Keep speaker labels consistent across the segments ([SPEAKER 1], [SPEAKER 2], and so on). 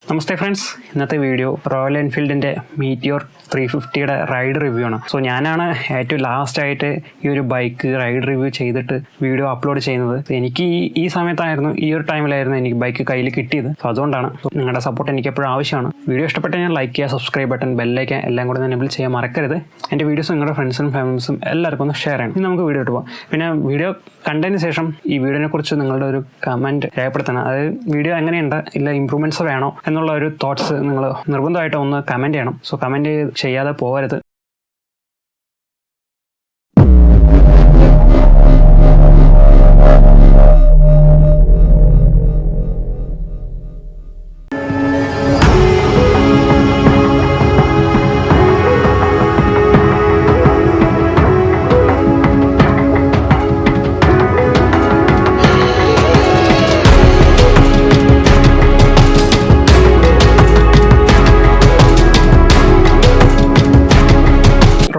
[SPEAKER 1] നമസ്തേ friends, ഇന്നത്തെ video Royal എൻഫീൽഡിൻ്റെ Meteor 350യുടെ റൈഡ് റിവ്യൂ ആണ്. സോ ഞാനാണ് ഏറ്റവും ലാസ്റ്റായിട്ട് ഈ ഒരു ബൈക്ക് റൈഡ് റിവ്യൂ ചെയ്തിട്ട് വീഡിയോ അപ്ലോഡ് ചെയ്യുന്നത്. എനിക്ക് ഈ സമയത്തായിരുന്നു, ഈ ഒരു ടൈമിലായിരുന്നു എനിക്ക് ബൈക്ക് കയ്യിൽ കിട്ടിയത്. സോ അതുകൊണ്ടാണ്. നിങ്ങളുടെ സപ്പോർട്ട് എനിക്ക് എപ്പോഴും ആവശ്യമാണ്. വീഡിയോ ഇഷ്ടപ്പെട്ട് ഞാൻ ലൈക്ക് ചെയ്യുക, സബ്സ്ക്രൈബ് ബട്ടൺ, ബെല്ലൈക്കൻ എല്ലാം കൂടെ എനേബിൾ ചെയ്യാൻ മറക്കരുത്. എൻ്റെ വീഡിയോസ് നിങ്ങളുടെ ഫ്രണ്ട്സിനും ഫാമിലീസും എല്ലാവർക്കും ഒന്ന് ഷെയർ ചെയ്യണം. ഇനി നമുക്ക് വീഡിയോ ഇട്ട് പോകാം. പിന്നെ വീഡിയോ കണ്ടതിന് ശേഷം ഈ വീഡിയോനെ കുറിച്ച് നിങ്ങളുടെ ഒരു കമൻറ്റ് രേഖപ്പെടുത്തണം. അതായത് വീഡിയോ എങ്ങനെയുണ്ട്, ഇല്ല ഇമ്പ്രൂവ്മെൻറ്റ്സ് വേണോ എന്നുള്ള ഒരു തോട്ട്സ് നിങ്ങൾ നിർബന്ധമായിട്ട് ഒന്ന് കമൻറ്റ് ചെയ്യണം. സോ കമൻറ്റ് ചെയ്യാതെ പോകരുത്.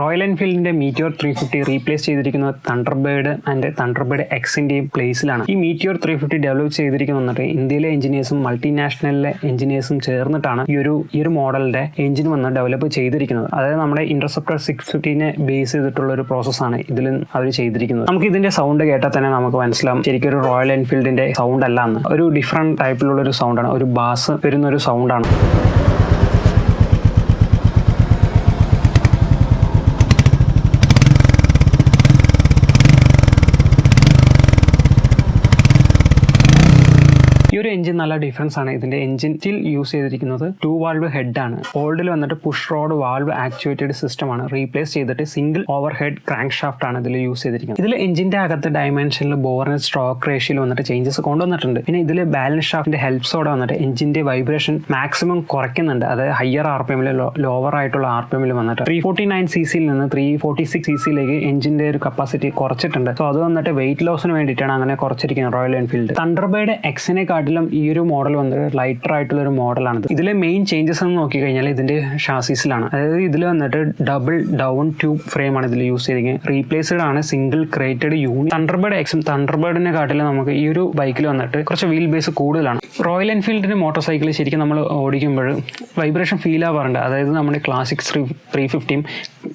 [SPEAKER 1] റോയൽ എൻഫീൽഡിൻ്റെ മീറ്റിയോർ 350 റീപ്ലേസ് ചെയ്തിരിക്കുന്നത് തണ്ടർബേർഡ് ആൻഡ് തണ്ടർബേർഡ് എക്സിൻ്റെയും പ്ലേസിലാണ്. ഈ മീറ്റിയോർ 350 ഡെവലപ്പ് ചെയ്തിരിക്കുന്നത് ഇന്ത്യയിലെ എഞ്ചിനീയേഴ്സും മൾട്ടിനാഷണലിലെ എഞ്ചിനീയേഴ്സും ചേർന്നിട്ടാണ് ഈ ഒരു മോഡലിൻ്റെ എഞ്ചിൻ വന്ന് ഡെവലപ്പ് ചെയ്തിരിക്കുന്നത്. അതായത് നമ്മുടെ ഇന്റർസെപ്റ്റർ 650നെ ബേസ് ചെയ്തിട്ടുള്ള ഒരു പ്രോസസ്സാണ് ഇതിൽ അവർ ചെയ്തിരിക്കുന്നത്. നമുക്ക് ഇതിൻ്റെ സൗണ്ട് കേട്ടാൽ തന്നെ നമുക്ക് മനസ്സിലാവും ശരിക്കും ഒരു റോയൽ എൻഫീൽഡിൻ്റെ സൗണ്ട് അല്ല എന്ന്. ഒരു ഡിഫറെൻറ്റ് ടൈപ്പിലുള്ള ഒരു സൗണ്ടാണ്, ഒരു ബാസ് വരുന്ന ഒരു സൗണ്ടാണ്. ഈ ഒരു എഞ്ചിൻ നല്ല ഡിഫറൻസ് ആണ്. ഇതിന്റെ എഞ്ചിൻ സ്റ്റിൽ യൂസ് ചെയ്തിരിക്കുന്നത് 2 വാൾവ് ഹെഡ് ആണ്. ഓൾഡിൽ വന്നിട്ട് push road valve actuated system ആണ്. റീപ്ലേസ് ചെയ്തിട്ട് single over head crank shaft ആണ് ഇതിൽ യൂസ് ചെയ്തിരിക്കുന്നത്. ഇതിൽ എഞ്ചിന്റെ അകത്ത് ഡയമെൻഷനിൽ ബോറിന് സ്ട്രോക്ക് റേഷ്യോയിൽ വന്നിട്ട് ചേഞ്ചസ് കൊണ്ടുവന്നിട്ടുണ്ട്. പിന്നെ ഇതിൽ ബാലൻസ് ഷാഫ്റ്റിന്റെ ഹെൽപ്സോടെ വന്നിട്ട് എഞ്ചിന്റെ വൈബ്രേഷൻ മാക്സിമം കുറയ്ക്കുന്നുണ്ട്. അതായത് ഹയർ RPM ലോവർ ആയിട്ടുള്ള RPM വന്നിട്ട് 349 cc നിന്ന് 346 cc എഞ്ചിന്റെ ഒരു കപ്പാസിറ്റി കുറച്ചിട്ടുണ്ട്. സോ അത് വന്നിട്ട് വെയിറ്റ് ലോസിന് വേണ്ടിയിട്ടാണ് അങ്ങനെ കുറച്ചിരിക്കുന്നത് റോയൽ എൻഫീൽഡ്. തണ്ടർബേർഡ് എക്സിനെ ഈ ഒരു മോഡൽ വന്നിട്ട് ലൈറ്റർ ആയിട്ടുള്ള ഒരു മോഡലാണ്. ഇതിലെ മെയിൻ ചേഞ്ചസ് എന്ന് നോക്കിക്കഴിഞ്ഞാൽ ഇതിന്റെ ഷാസിസിലാണ്. അതായത് ഇതിൽ വന്നിട്ട് ഡബിൾ ഡൗൺ ട്യൂബ് ഫ്രെയിം ആണ് ഇതിൽ യൂസ് ചെയ്തിരിക്കുന്നത്. റീപ്ലേസ്ഡ് ആണ് സിംഗിൾ ക്രേറ്റഡ് യൂണിറ്റ്. തണ്ടർബേർഡ് എക്സും തണ്ടർബേർഡിനെ കാട്ടിലും നമുക്ക് ഈ ഒരു ബൈക്കിൽ വന്നിട്ട് കുറച്ച് വീൽ ബേസ് കൂടുതലാണ്. റോയൽ എൻഫീൽഡിന്റെ മോട്ടോർ സൈക്കിൾ ശരിക്കും നമ്മൾ ഓടിക്കുമ്പോൾ വൈബ്രേഷൻ ഫീൽ ആവാറുണ്ട്. അതായത് നമ്മുടെ ക്ലാസിക് 350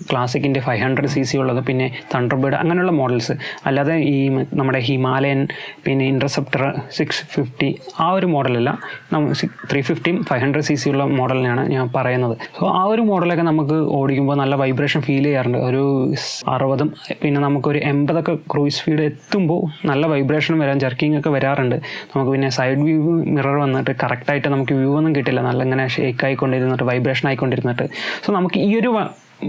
[SPEAKER 1] ക്ലാസിക്കിന്റെ 500 cc ഉള്ളത്, പിന്നെ തണ്ടർബേർഡ് അങ്ങനെയുള്ള മോഡൽസ്. അല്ലാതെ ഈ നമ്മുടെ ഹിമാലയൻ, പിന്നെ ഇന്റർസെപ്റ്റർ 650 ആ ഒരു മോഡലല്ല. 350 500 cc ഉള്ള മോഡലിനാണ് ഞാൻ പറയുന്നത്. സോ ആ ഒരു മോഡലൊക്കെ നമുക്ക് ഓടിക്കുമ്പോൾ നല്ല വൈബ്രേഷൻ ഫീൽ ചെയ്യാറുണ്ട്. ഒരു 60, പിന്നെ നമുക്കൊരു 80 ക്രൂയിസ് സ്പീഡ് എത്തുമ്പോൾ നല്ല വൈബ്രേഷൻ വരാൻ, ജർക്കിംഗ് ഒക്കെ വരാറുണ്ട് നമുക്ക്. പിന്നെ സൈഡ് വ്യൂ മിറർ വന്നിട്ട് കറക്റ്റായിട്ട് നമുക്ക് വ്യൂ ഒന്നും കിട്ടില്ല. നല്ല ഇങ്ങനെ ഷേക്ക് ആയിക്കൊണ്ടിരുന്നിട്ട് വൈബ്രേഷൻ ആയിക്കൊണ്ടിരുന്നിട്ട്. സോ നമുക്ക് ഈ ഒരു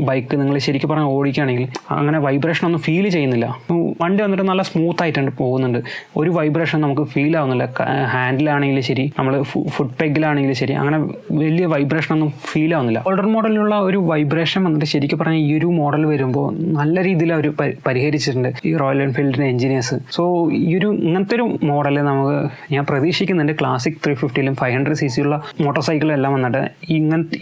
[SPEAKER 1] ബൈക്ക് നിങ്ങൾ ശരിക്കും പറഞ്ഞാൽ ഓടിക്കുകയാണെങ്കിൽ അങ്ങനെ വൈബ്രേഷൻ ഒന്നും ഫീൽ ചെയ്യുന്നില്ല. വണ്ടി വന്നിട്ട് നല്ല സ്മൂത്ത് ആയിട്ടുണ്ട് പോകുന്നുണ്ട്. ഒരു വൈബ്രേഷൻ നമുക്ക് ഫീൽ ആവുന്നില്ല. ഹാൻഡിലാണെങ്കിലും ശരി, നമ്മൾ ഫുഡ് പെഗിലാണെങ്കിലും ശരി, അങ്ങനെ വലിയ വൈബ്രേഷൻ ഒന്നും ഫീൽ ആവുന്നില്ല. ഓൾഡർ മോഡലിലുള്ള ഒരു വൈബ്രേഷൻ വന്നിട്ട് ശരിക്കും പറഞ്ഞാൽ ഈ ഒരു മോഡൽ വരുമ്പോൾ നല്ല രീതിയിൽ അവർ പരിഹരിച്ചിട്ടുണ്ട് ഈ റോയൽ എൻഫീൽഡിൻ്റെ എഞ്ചിനീയേഴ്സ്. സോ ഇങ്ങനത്തെ ഒരു മോഡൽ നമുക്ക് ഞാൻ പ്രതീക്ഷിക്കുന്നുണ്ട്. ക്ലാസിക് 350ലും 500 cc ഉള്ള മോട്ടോർ സൈക്കിളും എല്ലാം വന്നിട്ട്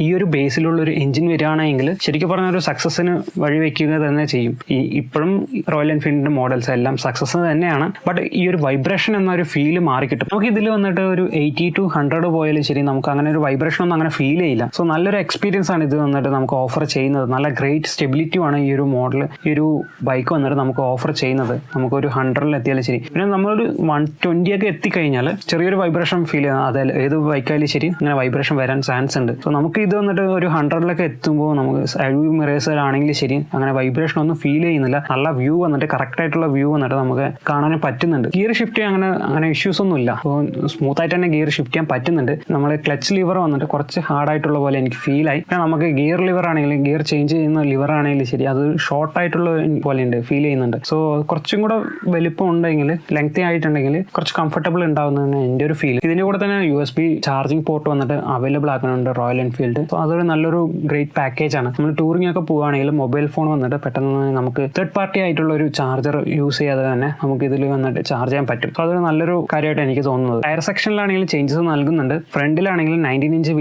[SPEAKER 1] ഈ ഒരു ബേസിലുള്ള ഒരു എഞ്ചിൻ വരികയാണെങ്കിൽ ശരിക്കും പറഞ്ഞ ഒരു സക്സസിന് വഴിവെക്കുക തന്നെ ചെയ്യും. ഇപ്പോഴും റോയൽ എൻഫീൽഡിന്റെ മോഡൽസ് എല്ലാം സക്സസ് തന്നെയാണ്. ബട്ട് ഈ ഒരു വൈബ്രേഷൻ എന്നൊരു ഫീല് മാറിക്കിട്ടും. നമുക്ക് ഇതിൽ വന്നിട്ട് ഒരു 80 to 100 പോയാലും ശരി, നമുക്ക് അങ്ങനെ ഒരു വൈബ്രേഷൻ ഒന്നും അങ്ങനെ ഫീൽ ചെയ്യില്ല. സോ നല്ലൊരു എക്സ്പീരിയൻസ് ആണ് ഇത് വന്നിട്ട് നമുക്ക് ഓഫർ ചെയ്യുന്നത്. നല്ല ഗ്രേറ്റ് സ്റ്റെബിലിറ്റിയുമാണ് ഈ ഒരു മോഡൽ, ഈ ഒരു ബൈക്ക് വന്നിട്ട് നമുക്ക് ഓഫർ ചെയ്യുന്നത്. നമുക്കൊരു 100 എത്തിയാലും ശരി, പിന്നെ നമ്മളൊരു 120 ഒക്കെ എത്തിക്കഴിഞ്ഞാൽ ചെറിയൊരു വൈബ്രേഷൻ ഫീൽ ചെയ്യുന്നത്. അതായത് ഏത് ബൈക്കായാലും ശരി അങ്ങനെ വൈബ്രേഷൻ വരാൻ ചാൻസ് ഉണ്ട്. സോ നമുക്ക് ഇത് വന്നിട്ട് ഒരു 100 എത്തുമ്പോൾ നമുക്ക് സൈഡ് വ്യൂ മിറേഴ്സ് ആണെങ്കിലും ശരി അങ്ങനെ വൈബ്രേഷൻ ഒന്നും ഫീൽ ചെയ്യുന്നില്ല. നല്ല വ്യൂ വന്നിട്ട് കറക്റ്റ് ആയിട്ടുള്ള വ്യൂ വന്നിട്ട് നമുക്ക് കാണാനും പറ്റുന്നുണ്ട്. ഗിയർ ഷിഫ്റ്റ് ചെയ്യാൻ അങ്ങനെ ഇഷ്യൂസ് ഒന്നും ഇല്ല. അപ്പോൾ സ്മൂത്ത് ആയിട്ട് തന്നെ ഗിയർ ഷിഫ്റ്റ് ചെയ്യാൻ പറ്റുന്നുണ്ട്. നമ്മൾ ക്ലച്ച് ലിവർ വന്നിട്ട് കുറച്ച് ഹാർഡായിട്ടുള്ള പോലെ എനിക്ക് ഫീൽ ആയി. പിന്നെ നമുക്ക് ഗിയർ ലിവർ ആണെങ്കിലും ഗിയർ ചേഞ്ച് ചെയ്യുന്ന ലിവർ ആണെങ്കിലും ശരി, അത് ഷോർട്ട് ആയിട്ടുള്ള പോലെ ഉണ്ട്, ഫീൽ ചെയ്യുന്നുണ്ട്. സോ കുറച്ചും കൂടെ വലിപ്പം ഉണ്ടെങ്കിൽ, ലെങ്തി ആയിട്ടുണ്ടെങ്കിൽ കുറച്ച് കംഫർട്ടബിൾ ഉണ്ടാവുന്നതാണ് എൻ്റെ ഒരു ഫീൽ. ഇതിൻ്റെ കൂടെ തന്നെ USB ചാർജിങ് പോർട്ട് വന്നിട്ട് അവൈലബിൾ ആക്കുന്നുണ്ട് റോയൽ എൻഫീൽഡ്. സോ അതൊരു നല്ലൊരു ഗ്രേറ്റ് പാക്കേജ് ആണ്. നമ്മൾ ടൂർ ടൂറിംഗ് ഒക്കെ പോവുകയാണെങ്കിൽ മൊബൈൽ ഫോൺ വന്നിട്ട് പെട്ടെന്ന് നമുക്ക് തേർഡ് പാർട്ടി ആയിട്ടുള്ള ഒരു ചാർജർ യൂസ് ചെയ്യാതെ തന്നെ നമുക്ക് ഇതിൽ വന്നിട്ട് ചാർജ് ചെയ്യാൻ പറ്റും. സോ അതൊരു നല്ലൊരു കാര്യമായിട്ട് എനിക്ക് തോന്നുന്നത്. ടയർ സെക്ഷനിലാണെങ്കിൽ ചേഞ്ചസ് നൽകുന്നുണ്ട്. ഫ്രണ്ടിലാണെങ്കിൽ 19 ഇഞ്ച്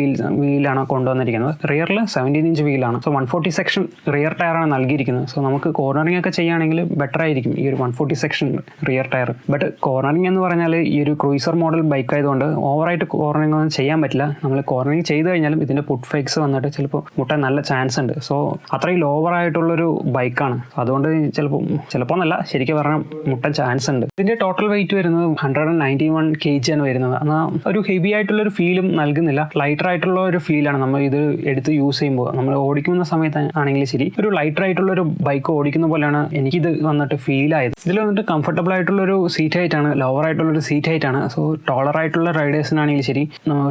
[SPEAKER 1] വീലാണ് കൊണ്ടുവന്നിരിക്കുന്നത്, റിയറിൽ 17 ഇഞ്ച് വീലാണ്. സോ 140 സെക്ഷൻ റിയർ ടയറാണ് നൽകിയിരിക്കുന്നത്. സോ നമുക്ക് കോർണറിംഗ് ഒക്കെ ചെയ്യുകയാണെങ്കിൽ ബെറ്റർ ആയിരിക്കും ഈ ഒരു 140 section rear tyre. But cornering എന്ന് പറഞ്ഞാൽ ഈ ഒരു ക്രൂയിസർ മോഡൽ ബൈക്ക് ആയതുകൊണ്ട് ഓവറായിട്ട് കോർണറിംഗ് ഒന്നും ചെയ്യാൻ പറ്റില്ല. നമ്മൾ കോർണറിംഗ് ചെയ്ത് കഴിഞ്ഞാലും ഇതിന്റെ പുട്ട് ഫേക്സ് വന്നിട്ട് ചിലപ്പോൾ മുട്ടാൻ നല്ല ചാൻസ് ഉണ്ട്. സോ അത്രയും ലോവർ ആയിട്ടുള്ളൊരു ബൈക്കാണ്. അതുകൊണ്ട് ചിലപ്പോൾ എന്നല്ല, ശരിക്കും പറഞ്ഞാൽ മുട്ടാൻ ചാൻസ് ഉണ്ട്. ഇതിന്റെ ടോട്ടൽ വെയിറ്റ് വരുന്നത് 191 kg ആണ് വരുന്നത്. എന്നാൽ ഒരു ഹെവി ആയിട്ടുള്ളൊരു ഫീലും നൽകുന്നില്ല. ലൈറ്റർ ആയിട്ടുള്ള ഒരു ഫീലാണ് നമ്മൾ ഇത് എടുത്ത് യൂസ് ചെയ്യുമ്പോൾ. നമ്മൾ ഓടിക്കുന്ന സമയത്ത് ആണെങ്കിലും ശരി, ഒരു ലൈറ്റർ ആയിട്ടുള്ള ഒരു ബൈക്ക് ഓടിക്കുന്ന പോലെയാണ് എനിക്കിത് വന്നിട്ട് ഫീൽ ആയത്. ഇതിൽ വന്നിട്ട് കംഫർട്ടബിൾ ആയിട്ടുള്ളൊരു സീറ്റ് ഹൈറ്റ് ആണ്, ലോവർ ആയിട്ടുള്ളൊരു സീറ്റ് ഹൈറ്റ് ആണ്. സോ ടോളർ ആയിട്ടുള്ള റൈഡേഴ്സിനാണെങ്കിലും ശരി,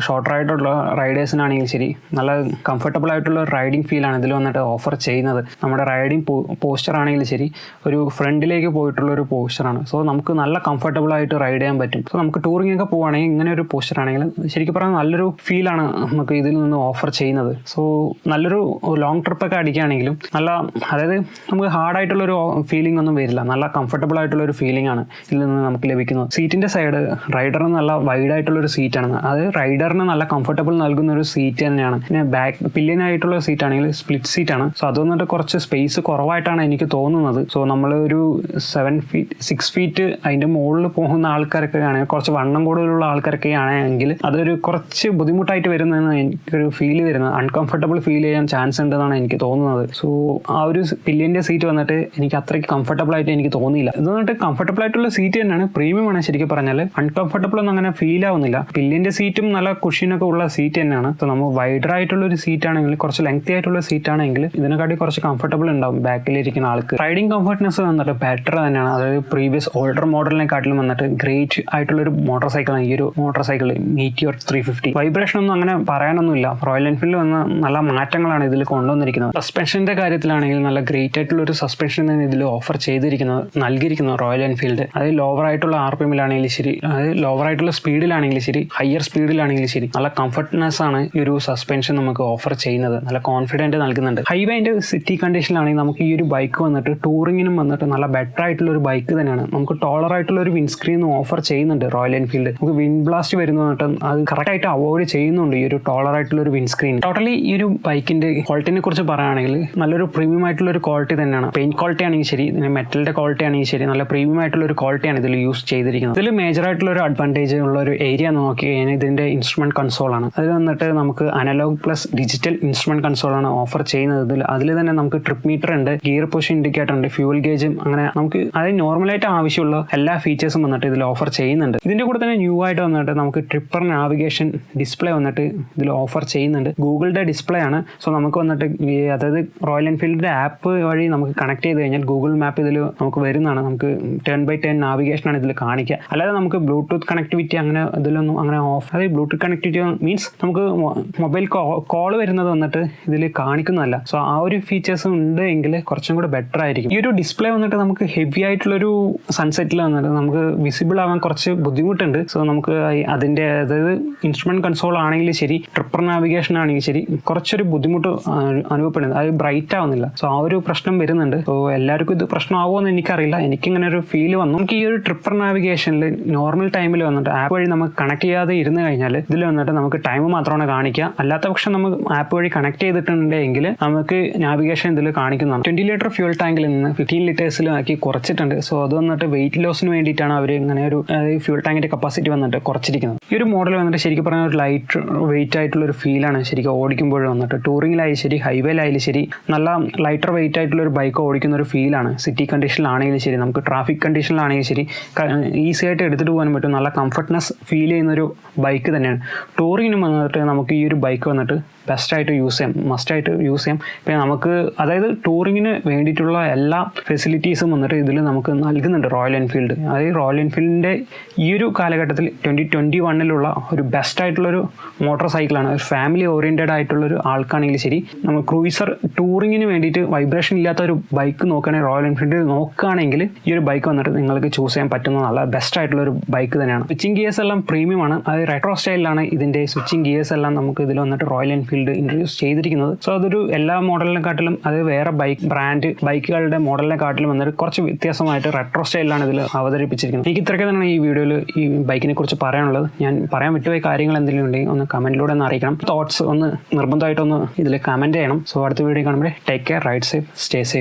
[SPEAKER 1] ഷോർട്ടർ ആയിട്ടുള്ള റൈഡേഴ്സിനാണെങ്കിലും ശരി, നല്ല കംഫർട്ടബിൾ ആയിട്ടുള്ള റൈഡിങ് ഫീലാണ് ഇതിൽ വന്നിട്ട് ഓഫർ ചെയ്യുന്നത്. നമ്മുടെ റൈഡിങ് പോസ്ചർ ആണെങ്കിലും ശരി, ഒരു ഫ്രണ്ടിലേക്ക് പോയിട്ടുള്ള ഒരു പോസ്ചറാണ്. സോ നമുക്ക് നല്ല കംഫർട്ടബിൾ ആയിട്ട് റൈഡ് ചെയ്യാൻ പറ്റും. സോ നമുക്ക് ടൂറിംഗ് ഒക്കെ പോവുകയാണെങ്കിൽ ഇങ്ങനെ ഒരു പോസ്ചർ ആണെങ്കിൽ ശരിക്കും പറഞ്ഞാൽ നല്ലൊരു ഫീലാണ് നമുക്ക് ഇതിൽ നിന്ന് ഓഫർ ചെയ്യുന്നത്. സോ നല്ലൊരു ലോങ് ട്രിപ്പൊക്കെ അടിക്കുകയാണെങ്കിലും നല്ല, അതായത് നമുക്ക് ഹാർഡായിട്ടുള്ളൊരു ഫീലിംഗ് ഒന്നും വരില്ല. നല്ല കംഫർട്ടബിൾ ആയിട്ടുള്ള ഒരു ഫീലിംഗ് ആണ് ഇതിൽ നിന്ന് നമുക്ക് ലഭിക്കുന്നത്. സീറ്റിന്റെ സൈഡ് റൈഡറിന് നല്ല വൈഡ് ആയിട്ടുള്ള ഒരു സീറ്റാണ്. അത് റൈഡറിന് നല്ല കംഫർട്ടബിൾ നൽകുന്ന ഒരു സീറ്റ് തന്നെയാണ്. പിന്നെ ബാക്ക് പില്ലിനായിട്ടുള്ള സീറ്റ് ആണെങ്കിൽ സ്പ്ലിറ്റ് സീറ്റ് ആണ്. സോ അത് വന്നിട്ട് കുറച്ച് സ്പേസ് കുറവായിട്ടാണ് എനിക്ക് തോന്നുന്നത്. സോ നമ്മൾ ഒരു 6 ഫീറ്റ് അതിന്റെ മുകളിൽ പോകുന്ന ആൾക്കാരൊക്കെ ആണെങ്കിൽ, കുറച്ച് വണ്ണം കൂടുതലുള്ള ആൾക്കാരൊക്കെ ആണെങ്കിൽ അതൊരു കുറച്ച് ബുദ്ധിമുട്ടായിട്ട് വരുന്നതെന്ന് എനിക്കൊരു ഫീൽ വരുന്നത്, അൺകംഫർട്ടബിൾ ഫീൽ ചെയ്യാൻ ചാൻസ് ഉണ്ടെന്നാണ് എനിക്ക് തോന്നുന്നത്. സോ ആ ഒരു പില്ലിന്റെ സീറ്റ് വന്നിട്ട് എനിക്ക് അത്രയ്ക്ക് കംഫർട്ടബിൾ ആയിട്ട് എനിക്ക് തോന്നിയില്ല. ഇത് വന്നിട്ട് കംഫർട്ടബിൾ ആയിട്ടുള്ള സീറ്റ് തന്നെയാണ്, പ്രീമിയം ആണ്. ശരിക്കും പറഞ്ഞാൽ അൺകംഫർട്ടബിൾ ഒന്നും അങ്ങനെ ഫീൽ ആവുന്നില്ല. പില്ലിന്റെ സീറ്റും നല്ല കുഷ്യനൊക്കെ ഉള്ള സീറ്റ് തന്നെയാണ്. സോ നമ്മൾ വൈഡർ ആയിട്ടുള്ള ഒരു സീറ്റ് ആണെങ്കിൽ, കുറച്ച് ലെങ്തി ആയിട്ടുള്ള സീറ്റ് ആണെങ്കിൽ ഇതിനെക്കാട്ടി കുറച്ച് കംഫർട്ടബിൾ ഉണ്ടാവും ബാക്കിലിരിക്കുന്ന ആൾക്ക്. റൈഡിംഗ് കംഫർട്ട്നെസ് വന്നിട്ട് ബെറ്റർ തന്നെയാണ്. അതായത് പ്രീവിയസ് ഓൾഡർ മോഡലിനെക്കാട്ടിലും വന്നിട്ട് ഗ്രേറ്റ് ആയിട്ടുള്ള ഒരു മോട്ടോർ സൈക്കിളാണ് ഈ ഒരു മോട്ടോർ സൈക്കിൾ മീറ്റിയോർ 350. വൈബ്രേഷൻ ഒന്നും അങ്ങനെ പറയാനൊന്നുമില്ല. റോയൽ എൻഫീൽഡ് വന്ന നല്ല മാറ്റങ്ങളാണ് ഇതിൽ കൊണ്ടുവന്നിരിക്കുന്നത്. സസ്പെൻഷന്റെ കാര്യത്തിലാണെങ്കിൽ നല്ല ഗ്രേറ്റ് ആയിട്ടുള്ള ഒരു സസ്പെൻഷൻ തന്നെ ഇതിൽ ഓഫർ നൽകിയിരിക്കുന്നത് റോയൽ എൻഫീൽഡ്. അത് ലോവർ ആയിട്ടുള്ള RPM-ലാണെങ്കിലും ശരി, അതായത് ലോവർ ആയിട്ടുള്ള സ്പീഡിലാണെങ്കിലും ശരി, ഹയർ സ്പീഡിലാണെങ്കിലും ശരി, നല്ല കംഫർട്ട്നെസ് ആണ് ഈ ഒരു സസ്പെൻഷൻ നമുക്ക് ഓഫർ ചെയ്യുന്നത്. നല്ല കോൺഫിഡൻറ്റ് നൽകുന്നുണ്ട്. ഹൈവേന്റെ സിറ്റി കണ്ടീഷനിലാണെങ്കിൽ നമുക്ക് ഈ ഒരു ബൈക്ക് വന്നിട്ട് ടൂറിങ്ങിനും വന്നിട്ട് നല്ല ബെറ്റർ ആയിട്ടുള്ള ഒരു ബൈക്ക് തന്നെയാണ്. നമുക്ക് ടോളർ ആയിട്ടുള്ള ഒരു വിൻസ്ക്രീൻ ഓഫർ ചെയ്യുന്നുണ്ട് റോയൽ എൻഫീൽഡ്. നമുക്ക് വിൻഡ് ബ്ലാസ്റ്റ് വരുന്ന അത് കറക്റ്റ് ആയിട്ട് അവോയ്ഡ് ചെയ്യുന്നുണ്ട് ഈ ഒരു ടോളർ ആയിട്ടുള്ള ഒരു വിൻസ്ക്രീൻ. ടോട്ടലി ഈ ഒരു ബൈക്കിന്റെ ക്വാളിറ്റിനെ കുറിച്ച് പറയുകയാണെങ്കിൽ നല്ലൊരു പ്രീമിയം ആയിട്ടുള്ള ഒരു ക്വാളിറ്റി തന്നെയാണ്. പെയിന്റ് ക്വാളിറ്റി ആണെങ്കിൽ ശരി, മെറ്റലിന്റെ ക്വാളിറ്റി ആണെങ്കിൽ ശരി, നല്ല പ്രീമിയം ആയിട്ടുള്ള ഒരു ക്വാളിറ്റിയാണ് ഇതിൽ യൂസ് ചെയ്തിരിക്കുന്നത്. ഇതിൽ മേജർ ആയിട്ടുള്ള ഒരു അഡ്വാൻറ്റേജ് ഉള്ള ഒരു ഏരിയ നോക്കി കഴിഞ്ഞാൽ ഇതിന്റെ ഇൻസ്ട്രുമെന്റ് കൺസോൾ ആണ്. അതിൽ വന്നിട്ട് നമുക്ക് analogue plus digital instrument console ആണ് ഓഫർ ചെയ്യുന്നത്. അതിൽ തന്നെ നമുക്ക് ട്രിപ്പ് മീറ്റർ ഉണ്ട്, ഗിയർ പുഷ് ഇൻഡിക്കേറ്റർ ഉണ്ട്, ഫ്യൂൽ ഗേജും, അങ്ങനെ നമുക്ക് അതായത് നോർമലായിട്ട് ആവശ്യമുള്ള എല്ലാ ഫീച്ചേഴ്സും വന്നിട്ട് ഇതിൽ ഓഫർ ചെയ്യുന്നുണ്ട്. ഇതിന്റെ കൂടെ തന്നെ ന്യൂ ആയിട്ട് വന്നിട്ട് നമുക്ക് ട്രിപ്പർ നാവിഗേഷൻ ഡിസ്പ്ലേ വന്നിട്ട് ഇതിൽ ഓഫർ ചെയ്യുന്നുണ്ട്. ഗൂഗിളിന്റെ ഡിസ്പ്ലേ ആണ്. സോ നമുക്ക് വന്നിട്ട് അതായത് റോയൽ എൻഫീൽഡിന്റെ ആപ്പ് വഴി നമുക്ക് കണക്ട് ചെയ്ത് കഴിഞ്ഞാൽ ഗൂഗിൾ മാപ്പ് ഇതിൽ നമുക്ക് വരുന്നതാണ്. നമുക്ക് 10/10 നാവിഗേഷൻ ആണ് ഇതിൽ കാണിക്കുക. അല്ലാതെ നമുക്ക് ബ്ലൂടൂത്ത് കണക്ടിവിറ്റി അങ്ങനെ ഇതിലൊന്നും അങ്ങനെ ഓഫ്, അതായത് ബ്ലൂടൂത്ത് കണക്ടിവിറ്റി മീൻസ് നമുക്ക് മൊബൈൽ കോൾ വരുന്നത് വന്നിട്ട് ഇതിൽ കാണിക്കുന്നതല്ല. സോ ആ ഒരു ഫീച്ചേഴ്സ് ഉണ്ട് എങ്കിൽ കുറച്ചും കൂടെ ബെറ്റർ ആയിരിക്കും. ഈ ഒരു ഡിസ്പ്ലേ വന്നിട്ട് നമുക്ക് ഹെവി ആയിട്ടുള്ളൊരു സൺസെറ്റിൽ വന്നിട്ട് നമുക്ക് വിസിബിൾ ആവാൻ കുറച്ച് ബുദ്ധിമുട്ടുണ്ട്. സോ നമുക്ക് അതിന്റെ അതായത് ഇൻസ്ട്രുമെന്റ് കൺസോൾ ആണെങ്കിലും ശരി, ട്രിപ്പർ നാവിഗേഷൻ ആണെങ്കിലും ശരി, കുറച്ചൊരു ബുദ്ധിമുട്ട് അനുഭവപ്പെടുന്നത്, അത് ബ്രൈറ്റ് ആവുന്നില്ല. സോ ആ ഒരു പ്രശ്നം വരുന്നുണ്ട്. സോ എല്ലാവർക്കും ഇത് പ്രശ്നമാവുമോ എന്ന് എനിക്കറിയില്ല, എനിക്കിങ്ങനെ ഒരു ഫീൽ വന്നു. നമുക്ക് ഈ ഒരു ട്രിപ്പർ നാവിഗേഷനിൽ നോർമൽ ടൈമിൽ വന്നിട്ട് ആപ്പ് വഴി നമുക്ക് കണക്ട് ചെയ്യാതെ ഇരുന്ന് കഴിഞ്ഞാൽ ഇതിൽ വന്നിട്ട് നമുക്ക് ടൈം മാത്രമാണ് കാണിക്കുക. അല്ലാത്ത പക്ഷം നമുക്ക് ആപ്പ് വഴി കണക്ട് ചെയ്തിട്ടുണ്ടെങ്കിൽ നമുക്ക് നാവിഗേഷൻ ഇതിൽ കാണിക്കുന്നതാണ്. 20 ലിറ്റർ ഫ്യൂൽ ടാങ്കിൽ നിന്ന് 15 ലിറ്റേഴ്സിലാക്കി കുറച്ചിട്ടുണ്ട്. സോ അത് വന്നിട്ട് വെയിറ്റ് ലോസിന് വേണ്ടിയിട്ടാണ് അവർ ഇങ്ങനെ ഒരു ഫ്യൂൽ ടാങ്കിന്റെ കപ്പാസിറ്റി വന്നിട്ട് കുറച്ചിരിക്കുന്നത്. ഈ ഒരു മോഡൽ വന്നിട്ട് ശരിക്കും പറഞ്ഞാൽ ഒരു ലൈറ്റ് വെയിറ്റ് ആയിട്ടുള്ള ഒരു ഫീലാണ് ശരിക്കും ഓടിക്കുമ്പോഴും വന്നിട്ട്. ടൂറിങ്ങിലായാലും ശരി, ഹൈവേയിലായാലും ശരി, നല്ല ലൈറ്റർ വെയിറ്റ് ആയിട്ടുള്ള ഒരു ബൈക്ക് ഓടിക്കുന്ന ഒരു ഫീലാണ്. സിറ്റി കണ്ടീഷനിലാണെങ്കിലും ശരി, നമുക്ക് ട്രാഫിക് കണ്ടീഷനിലാണെങ്കിലും ശരി, ഈസി ആയിട്ട് എടുത്തിട്ട് പോകാൻ പറ്റും. നല്ല കംഫർട്ട്നെസ് ഫീൽ ചെയ്യുന്നൊരു ബൈക്ക് തന്നെയാണ്. ടൂറിങ്ങിന് വന്നിട്ട് നമുക്ക് ഈ ഒരു ബൈക്ക് വന്നിട്ട് ബെസ്റ്റായിട്ട് യൂസ് ചെയ്യാം, മസ്റ്റായിട്ട് യൂസ് ചെയ്യാം. പിന്നെ നമുക്ക് അതായത് ടൂറിങ്ങിന് വേണ്ടിയിട്ടുള്ള എല്ലാ ഫെസിലിറ്റീസും വന്നിട്ട് ഇതിൽ നമുക്ക് നൽകുന്നുണ്ട് റോയൽ എൻഫീൽഡ്. അതായത് റോയൽ എൻഫീൽഡിൻ്റെ ഈ ഒരു കാലഘട്ടത്തിൽ 2021 ഒരു ബെസ്റ്റായിട്ടുള്ളൊരു മോട്ടോർ സൈക്കിളാണ്. ഒരു ഫാമിലി ഓറിയൻറ്റഡ് ആയിട്ടുള്ളൊരു ആൾക്കാണെങ്കിൽ ശരി, നമ്മൾ ക്രൂയിസർ ടൂറിങ്ങിന് വേണ്ടിയിട്ട് വൈബ്രേഷൻ ഇല്ലാത്ത ഒരു ബൈക്ക് നോക്കുകയാണെങ്കിൽ റോയൽ എൻഫീൽഡ് നോക്കുകയാണെങ്കിൽ ഈ ഒരു ബൈക്ക് വന്നിട്ട് നിങ്ങൾക്ക് ചൂസ് ചെയ്യാൻ പറ്റുന്ന നല്ല ബെസ്റ്റായിട്ടുള്ളൊരു ബൈക്ക് തന്നെയാണ്. സ്വിച്ചിങ് ഗിയേഴ്സ് എല്ലാം പ്രീമിയമാണ്. അത് റെട്രോ സ്റ്റൈലിലാണ് ഇതിൻ്റെ സ്വിച്ചിങ് ഗിയേഴ്സ് എല്ലാം നമുക്ക് ഇതിൽ വന്നിട്ട് റോയൽ എൻഫീൽഡ് ഇൻട്രൊഡ്യൂസ് ചെയ്തിരിക്കുന്നത്. സോ അതൊരു എല്ലാ എല്ലാ മോഡലിനെക്കാട്ടിലും അത് വേറെ ബൈക്കുകളുടെ മോഡലിനെക്കാട്ടിലും വന്നിട്ട് കുറച്ച് വ്യത്യാസമായിട്ട് റെട്രോ സ്റ്റൈലിലാണ് ഇതിൽ അവതരിപ്പിച്ചിരിക്കുന്നത്. എനിക്ക് ഇത്രയൊക്കെ തന്നെ ഈ വീഡിയോയിൽ ഈ ബൈക്കിനെ കുറിച്ച് പറയാനുള്ളത്. ഞാൻ പറയാൻ വിട്ടുപോയ കാര്യങ്ങൾ എന്തെങ്കിലും ഉണ്ടെങ്കിൽ ഒന്ന് കമന്റിലൂടെ ഒന്ന് അറിയിക്കണം. തോട്ട്സ് ഒന്ന് നിർബന്ധമായിട്ടൊന്ന് ഇതിൽ കമന്റ് ചെയ്യണം. സോ അടുത്ത വീഡിയോ കാണുമ്പോൾ take care, ride safe, stay safe.